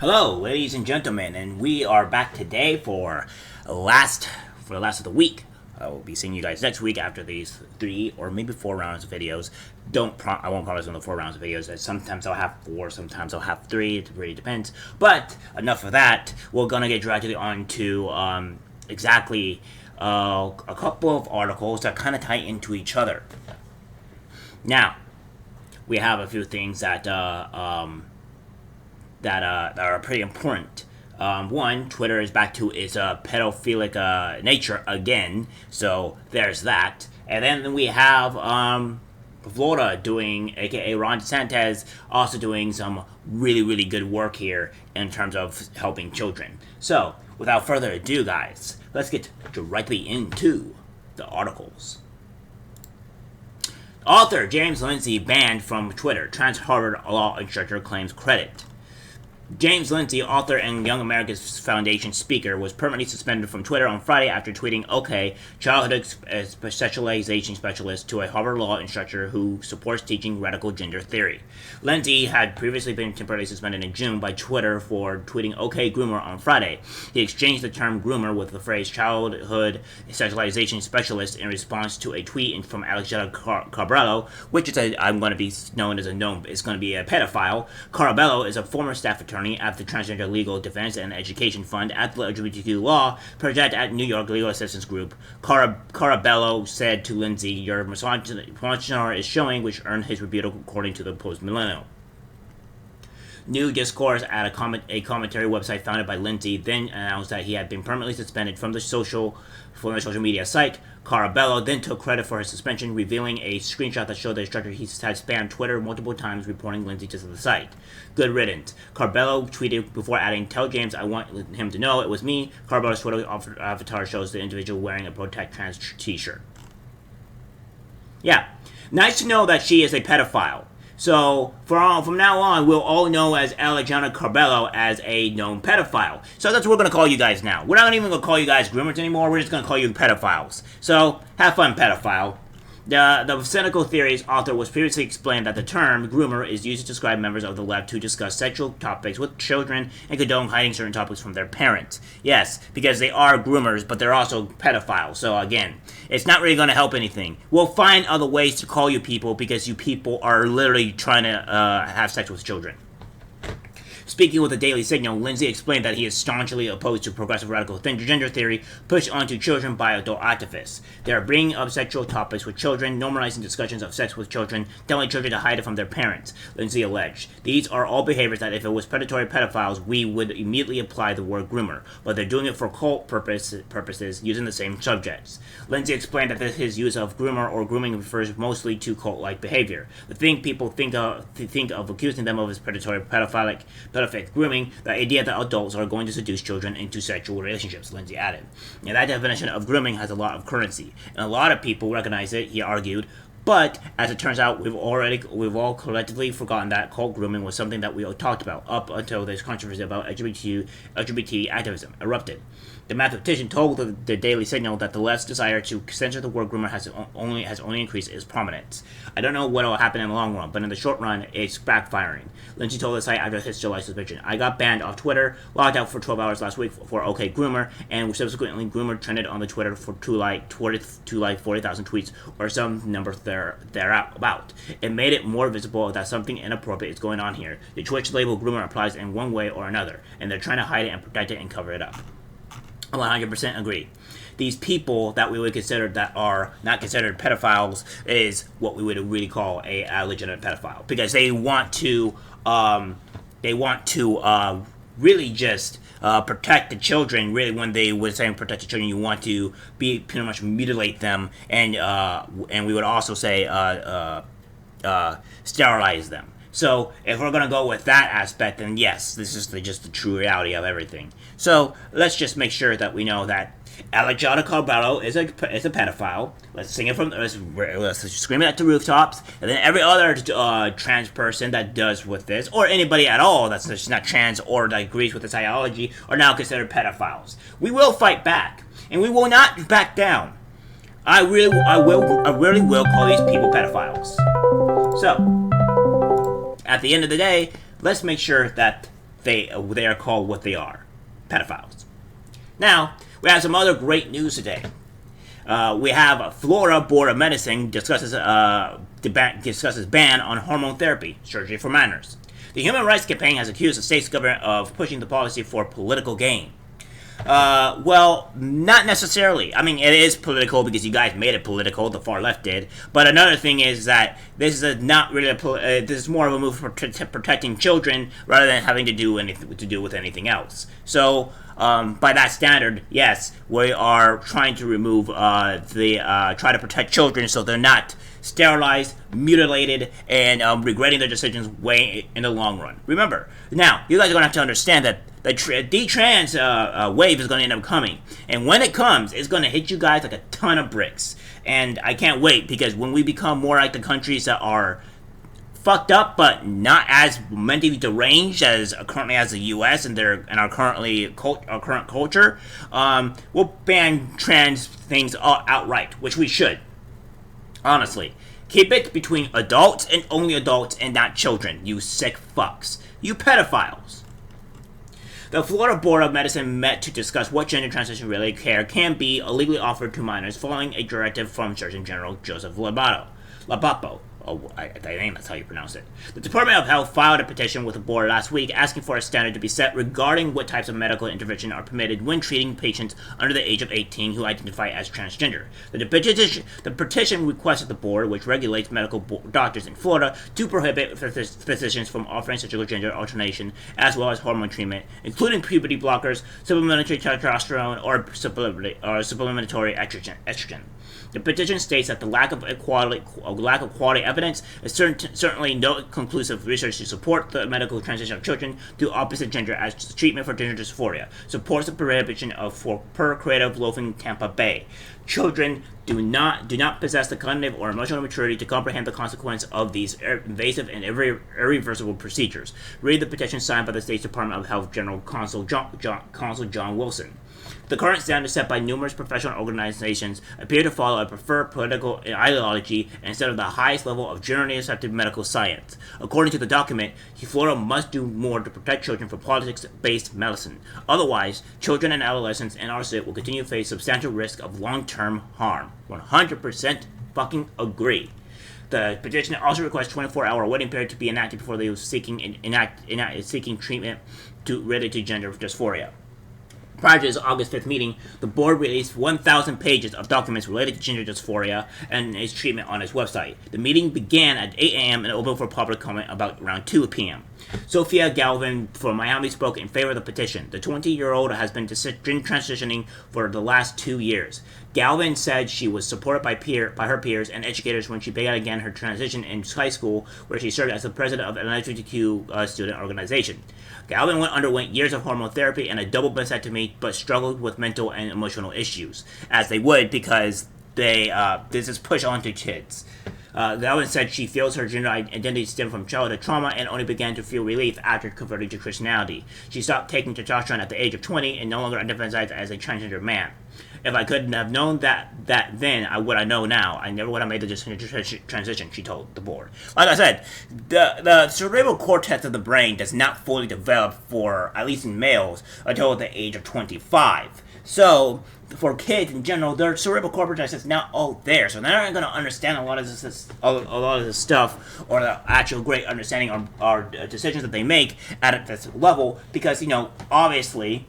Hello, ladies and gentlemen, and we are back today for the last of the week. I will be seeing you guys next week after these 3 or maybe 4 rounds of videos. I won't promise on the 4 rounds of videos. Sometimes I'll have 4, sometimes I'll have 3. It really depends. But enough of that. We're gonna get directly on to exactly a couple of articles that kind of tie into each other. Now, we have a few things that are pretty important. One, Twitter is back to its pedophilic nature again, so there's that. And then we have Florida doing, aka Ron DeSantis, also doing some really, really good work here in terms of helping children. So, without further ado, guys, let's get directly into the articles. Author James Lindsay banned from Twitter. Trans Harvard law instructor claims credit. James Lindsay, author and Young America's Foundation speaker, was permanently suspended from Twitter on Friday after tweeting "Okay, childhood sexualization specialist" to a Harvard law instructor who supports teaching radical gender theory. Lindsay had previously been temporarily suspended in June by Twitter for tweeting "Okay, groomer" on Friday. He exchanged the term groomer with the phrase childhood sexualization specialist in response to a tweet from Alexandra Carbello, which is I'm going to be known as it's going to be a pedophile. Carbello is a former staff attorney at the Transgender Legal Defense and Education Fund at the LGBTQ Law Project at New York Legal Assistance Group. Carabello said to Lindsay, "Your misogyny is showing," which earned his rebuke according to the Post-Millennial. New Discourse at a commentary website founded by Lindsay then announced that he had been permanently suspended from the social media site. Carabello then took credit for his suspension, revealing a screenshot that showed the instructor he had spammed Twitter multiple times, reporting Lindsay to the site. Good riddance. Carabello tweeted before adding, "Tell James I want him to know it was me." Carabello's Twitter avatar shows the individual wearing a Protect Trans t-shirt. Yeah, nice to know that she is a pedophile. So, from now on, we'll all know as Alexandra Carbello as a known pedophile. So that's what we're going to call you guys now. We're not even going to call you guys groomers anymore. We're just going to call you pedophiles. So, have fun, pedophile. The cynical theory's author was previously explained that the term groomer is used to describe members of the left who discuss sexual topics with children and condone hiding certain topics from their parents. Yes, because they are groomers, but they're also pedophiles. So again, it's not really going to help anything. We'll find other ways to call you people because you people are literally trying to have sex with children. Speaking with the Daily Signal, Lindsay explained that he is staunchly opposed to progressive radical gender theory pushed onto children by adult activists. They are bringing up sexual topics with children, normalizing discussions of sex with children, telling children to hide it from their parents, Lindsay alleged. These are all behaviors that if it was predatory pedophiles, we would immediately apply the word groomer, but they're doing it for cult purposes using the same subjects. Lindsay explained that his use of groomer or grooming refers mostly to cult-like behavior. The thing people think of accusing them of is predatory pedophilic grooming, the idea that adults are going to seduce children into sexual relationships, Lindsay added. Now, that definition of grooming has a lot of currency, and a lot of people recognize it, he argued, but as it turns out, we've all collectively forgotten that cult grooming was something that we all talked about up until this controversy about LGBT activism erupted. The mathematician told the Daily Signal that the left's desire to censor the word groomer has only increased its prominence. "I don't know what will happen in the long run, but in the short run, it's backfiring," Lindsay told the site after his July suspension. "I got banned off Twitter, logged out for 12 hours last week for OK Groomer, and subsequently groomer trended on the Twitter for to like 40,000 tweets or some number thereabout. It made it more visible that something inappropriate is going on here. The Twitch label groomer applies in one way or another, and they're trying to hide it and protect it and cover it up." 100% agree. These people that we would consider that are not considered pedophiles is what we would really call a legitimate pedophile, because they want to really just protect the children. Really, when they would say protect the children, you want to be pretty much mutilate them, and we would also say sterilize them. So, if we're going to go with that aspect, then yes, this is just the true reality of everything. So, let's just make sure that we know that Alexandra Carbello is a pedophile. Let's sing it let's scream it at the rooftops, and then every other trans person that does with this, or anybody at all that's just not trans or that agrees with this ideology, are now considered pedophiles. We will fight back, and we will not back down. I really will call these people pedophiles. So, at the end of the day, let's make sure that they are called what they are, pedophiles. Now, we have some other great news today. We have Florida Board of Medicine discusses ban on hormone therapy, surgery for minors. The Human Rights Campaign has accused the state's government of pushing the policy for political gain. Well, not necessarily. I mean, it is political because you guys made it political, the far left did. But another thing is that this is not really this is more of a move for protecting children rather than having to do with anything else. So, by that standard, yes, we are trying to remove try to protect children so they're not sterilized, mutilated, and regretting their decisions way in the long run. Remember, now, you guys are going to have to understand that the detrans wave is going to end up coming. And when it comes, it's going to hit you guys like a ton of bricks. And I can't wait, because when we become more like the countries that are fucked up but not as mentally deranged as currently as the U.S. and our current culture, we'll ban trans things outright, which we should. Honestly, keep it between adults and only adults and not children, you sick fucks. You pedophiles. The Florida Board of Medicine met to discuss what gender transition-related care can be legally offered to minors following a directive from Surgeon General Joseph Labapo. That's how you pronounce it. The Department of Health filed a petition with the board last week asking for a standard to be set regarding what types of medical intervention are permitted when treating patients under the age of 18 who identify as transgender. The petition requested the board, which regulates medical doctors in Florida, to prohibit physicians from offering surgical gender alternation as well as hormone treatment, including puberty blockers, supplementary testosterone, or supplementary estrogen. The petition states that the lack of quality evidence is certainly no conclusive research to support the medical transition of children to opposite gender as treatment for gender dysphoria. Supports the prohibition for creative loafing Tampa Bay. Children do not possess the cognitive or emotional maturity to comprehend the consequence of these invasive and irreversible procedures. Read the petition signed by the State's Department of Health General Counsel John Wilson. The current standards set by numerous professional organizations appear to follow a preferred political ideology instead of the highest level of generally accepted medical science. According to the document, Florida must do more to protect children from politics-based medicine. Otherwise, children and adolescents in our state will continue to face substantial risk of long-term harm. 100% fucking agree. The petition also requests 24-hour waiting period to be enacted before they were seeking treatment related to gender dysphoria. Prior to this August 5th meeting, the board released 1,000 pages of documents related to gender dysphoria and its treatment on its website. The meeting began at 8 a.m. and opened for public comment about around 2 p.m. Sophia Galvin from Miami spoke in favor of the petition. The 20-year-old has been transitioning for the last 2 years. Galvin said she was supported by her peers and educators when she began her transition in high school, where she served as the president of an LGBTQ student organization. Galvin underwent years of hormone therapy and a double mastectomy, but struggled with mental and emotional issues, as they would because this is pushed onto kids. Galvin said she feels her gender identity stemmed from childhood trauma and only began to feel relief after converting to Christianity. She stopped taking testosterone at the age of 20 and no longer identifies as a transgender man. If I couldn't have known that then, what I know now, I never would have made the transition, she told the board. Like I said, the cerebral cortex of the brain does not fully develop for, at least in males, until the age of 25. So, for kids in general, their cerebral cortex is not all there, so they're not going to understand a lot of this stuff, or the actual great understanding or decisions that they make at this level, because, obviously,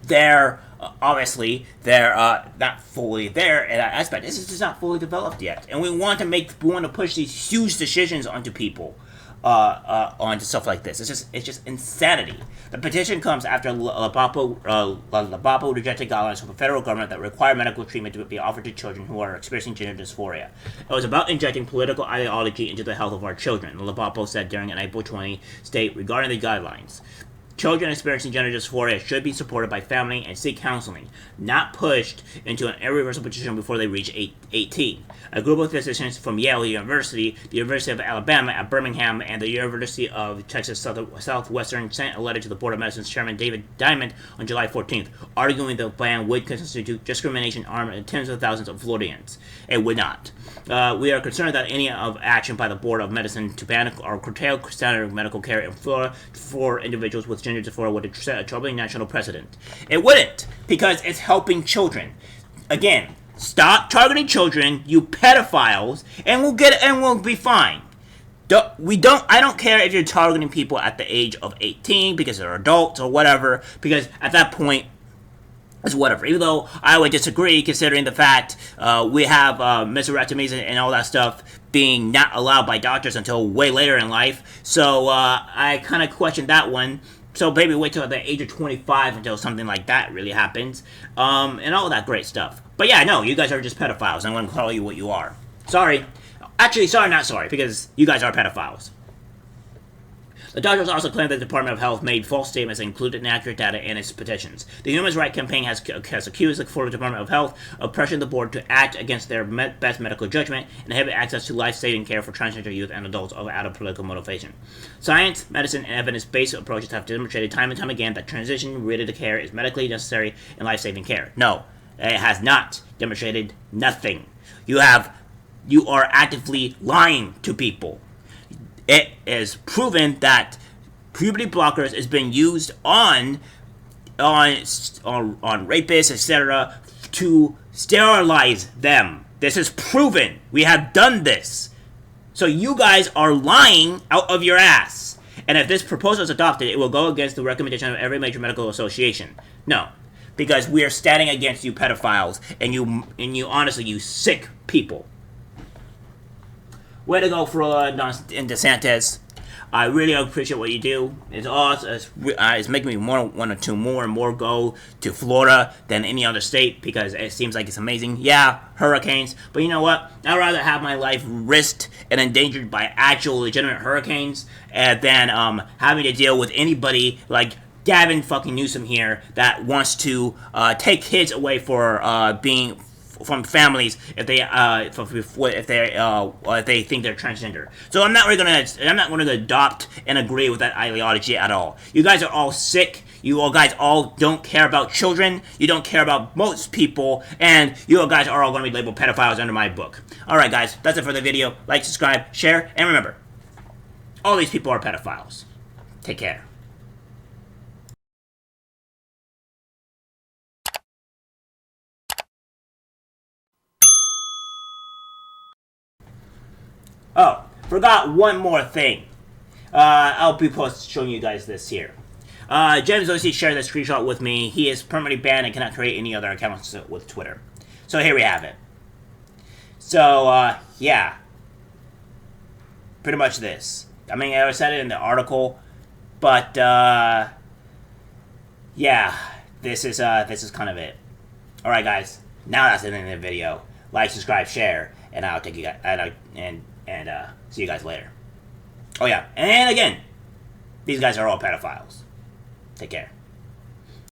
they're not fully there in that aspect. This is just not fully developed yet, and we want to push these huge decisions onto people, onto stuff like this. It's just insanity. The petition comes after Labapo rejected guidelines from the federal government that require medical treatment to be offered to children who are experiencing gender dysphoria. It was about injecting political ideology into the health of our children, Labapo said during an April 20 state regarding the guidelines. Children experiencing gender dysphoria should be supported by family and seek counseling, not pushed into an irreversible position before they reach 18. A group of physicians from Yale University, the University of Alabama at Birmingham, and the University of Texas Southwestern sent a letter to the Board of Medicine's Chairman David Diamond on July 14th, arguing the ban would constitute discrimination harming tens of thousands of Floridians. It would not. We are concerned that any of action by the Board of Medicine to ban or curtail standard medical care in Florida for individuals with gender dysphoria would set a troubling national precedent. It wouldn't, because it's helping children. Again, stop targeting children, you pedophiles, and we'll be fine. I don't care if you're targeting people at the age of 18 because they're adults or whatever, because at that point, it's whatever. Even though I would disagree, considering the fact we have hysterectomies and all that stuff being not allowed by doctors until way later in life. So I kind of question that one. So maybe wait till the age of 25 until something like that really happens, and all that great stuff. But yeah, no, you guys are just pedophiles. I'm going to call you what you are. Sorry. Actually, sorry, not sorry, because you guys are pedophiles. The doctors also claim that the Department of Health made false statements and included inaccurate data in its petitions. The Human Rights Campaign has accused the Florida Department of Health of pressuring the board to act against their best medical judgment and inhibit access to life-saving care for transgender youth and adults out of political motivation. Science, medicine, and evidence-based approaches have demonstrated time and time again that transition-related care is medically necessary and life-saving care. No, it has not demonstrated nothing. You are actively lying to people. It is proven that puberty blockers is being used on rapists, etc., to sterilize them. This is proven. We have done this. So you guys are lying out of your ass. And if this proposal is adopted, it will go against the recommendation of every major medical association. No, because we are standing against you pedophiles, and you honestly, you sick people. Way to go, Florida and DeSantis. I really appreciate what you do. It's awesome. It's making me want to more and more go to Florida than any other state because it seems like it's amazing. Yeah, hurricanes. But you know what? I'd rather have my life risked and endangered by actual legitimate hurricanes than having to deal with anybody like Gavin fucking Newsom here that wants to take kids away for being from families if they think they're transgender. So I'm not going to adopt and agree with that ideology at all. You guys are all sick. You all guys all don't care about children. You don't care about most people, and you all guys are all going to be labeled pedophiles under my book. All right, guys, that's it for the video. Like, subscribe, share, and remember, all these people are pedophiles. Take care. Oh, forgot one more thing. I'll be showing you guys this here. James Lindsay shared this screenshot with me. He is permanently banned and cannot create any other accounts with Twitter. So here we have it. So, yeah. Pretty much this. I mean, I said it in the article, but, yeah. This is kind of it. Alright, guys. Now that's the end of the video. Like, subscribe, share, and I'll take you guys, and see you guys later. Oh yeah, and again, these guys are all pedophiles. Take care.